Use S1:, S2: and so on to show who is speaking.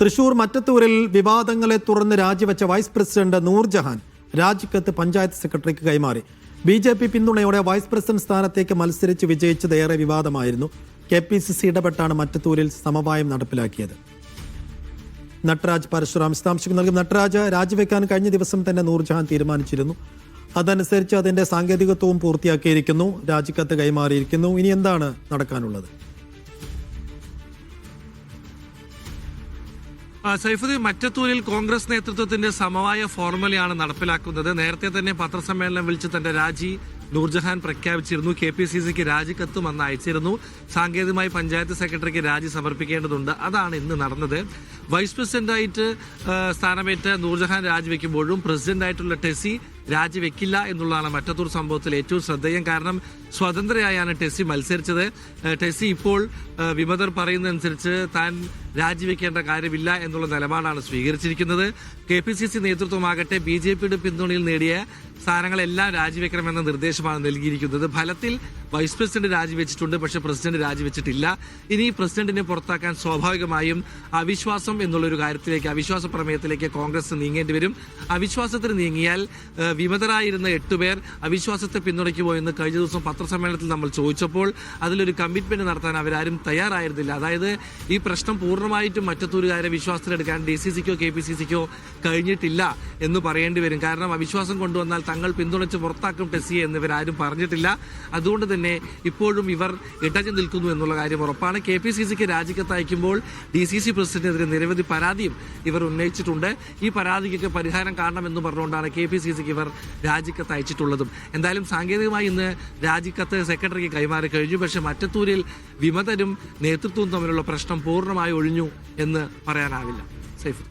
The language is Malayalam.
S1: തൃശൂർ മറ്റത്തൂരിൽ വിവാദങ്ങളെ തുടർന്ന് രാജിവെച്ച വൈസ് പ്രസിഡന്റ് നൂർജഹാൻ രാജിക്കത്ത് പഞ്ചായത്ത് സെക്രട്ടറിക്ക് കൈമാറി. BJP പിന്തുണയോടെ വൈസ് പ്രസിഡന്റ് സ്ഥാനത്തേക്ക് മത്സരിച്ച് വിജയിച്ചത് ഏറെ വിവാദമായിരുന്നു. KPCC ഇടപെട്ടാണ് മറ്റത്തൂരിൽ സമവായം നടപ്പിലാക്കിയത്. നട്രാജ് പരശുറാം വിശദാംശങ്ങൾ നൽകും. നട്രാജ്, രാജിവെക്കാൻ കഴിഞ്ഞ ദിവസം തന്നെ നൂർജഹാൻ തീരുമാനിച്ചിരുന്നു. അതനുസരിച്ച് അതിന്റെ സാങ്കേതികത്വവും പൂർത്തിയാക്കിയിരിക്കുന്നു. രാജിക്കത്ത് കൈമാറിയിരിക്കുന്നു. ഇനി എന്താണ് നടക്കാനുള്ളത്?
S2: സൈഫുദ്ദീൻ, മറ്റത്തൂരിൽ കോൺഗ്രസ് നേതൃത്വത്തിന്റെ സമവായ ഫോർമുലയാണ് നടപ്പിലാക്കുന്നത്. നേരത്തെ തന്നെ പത്രസമ്മേളനം വിളിച്ച് തന്റെ രാജി നൂർജഹാൻ പ്രഖ്യാപിച്ചിരുന്നു. KPCCക്ക് രാജിക്കത്തും അന്ന് അയച്ചിരുന്നു. സാങ്കേതികമായി പഞ്ചായത്ത് സെക്രട്ടറിക്ക് രാജി സമർപ്പിക്കേണ്ടതുണ്ട്. അതാണ് ഇന്ന് നടന്നത്. വൈസ് പ്രസിഡന്റായിട്ട് സ്ഥാനമേറ്റ നൂർജഹാൻ രാജിവെക്കുമ്പോഴും പ്രസിഡന്റായിട്ടുള്ള ടെസി രാജിവെക്കില്ല എന്നുള്ളതാണ് മറ്റത്തൂർ സംഭവത്തിൽ ഏറ്റവും ശ്രദ്ധേയം. കാരണം സ്വതന്ത്രയായാണ് ടെസി മത്സരിച്ചത്. ടെസി ഇപ്പോൾ വിമതർ പറയുന്നതനുസരിച്ച് താൻ രാജിവെക്കേണ്ട കാര്യമില്ല എന്നുള്ള നിലപാടാണ് സ്വീകരിച്ചിരിക്കുന്നത്. KPCC നേതൃത്വമാകട്ടെ BJPയുടെ പിന്തുണയിൽ നേടിയ സ്ഥാനങ്ങളെല്ലാം രാജിവെക്കണമെന്ന നിർദ്ദേശമാണ് നൽകിയിരിക്കുന്നത്. ഫലത്തിൽ വൈസ് പ്രസിഡന്റ് രാജിവെച്ചിട്ടുണ്ട്, പക്ഷേ പ്രസിഡന്റ് രാജിവെച്ചിട്ടില്ല. ഇനി പ്രസിഡന്റിനെ പുറത്താക്കാൻ സ്വാഭാവികമായും അവിശ്വാസം എന്നുള്ളൊരു കാര്യത്തിലേക്ക്, അവിശ്വാസ പ്രമേയത്തിലേക്ക് കോൺഗ്രസ് നീങ്ങേണ്ടി വരും. അവിശ്വാസത്തിന് നീങ്ങിയാൽ വിമതരായിരുന്ന 8 പേർ അവിശ്വാസത്തെ പിന്തുണയ്ക്കുമോ എന്ന് കഴിഞ്ഞ ദിവസം പത്രസമ്മേളനത്തിൽ നമ്മൾ ചോദിച്ചപ്പോൾ അതിലൊരു കമ്മിറ്റ്മെന്റ് നടത്താൻ അവരാരും തയ്യാറായിരുന്നില്ല. അതായത് ഈ പ്രശ്നം പൂർണ്ണമായിട്ടും മറ്റത്തൂരുകാരെ വിശ്വാസത്തിലെടുക്കാൻ DCCക്കോ KPCCക്കോ കഴിഞ്ഞിട്ടില്ല എന്ന് പറയേണ്ടി വരും. കാരണം അവിശ്വാസം കൊണ്ടുവന്നാൽ തങ്ങൾ പിന്തുണച്ച് പുറത്താക്കും ടെസിയെ എന്നിവരാരും പറഞ്ഞിട്ടില്ല. അതുകൊണ്ട് തന്നെ ഇപ്പോഴും ഇവർ ഇടഞ്ഞു നിൽക്കുന്നു എന്നുള്ള കാര്യം ഉറപ്പാണ്. KPCCക്ക് രാജിക്കത്ത് അയക്കുമ്പോൾ DCC പ്രസിഡന്റിനെതിരെ നിരവധി പരാതിയും ഇവർ ഉന്നയിച്ചിട്ടുണ്ട്. ഈ പരാതിക്കൊക്കെ പരിഹാരം കാണണമെന്ന് പറഞ്ഞുകൊണ്ടാണ് KPCCക്ക് ഇവർ രാജിക്കത്ത് അയച്ചിട്ടുള്ളതും. എന്തായാലും സാങ്കേതികമായി ഇന്ന് രാജിക്കത്ത് സെക്രട്ടറിക്ക് കൈമാറി കഴിഞ്ഞു. പക്ഷേ മറ്റത്തൂരിൽ വിമതരും നേതൃത്വവും തമ്മിലുള്ള പ്രശ്നം പൂർണ്ണമായി ഒഴിഞ്ഞു എന്ന് പറയാനാവില്ല. സൈഫ്.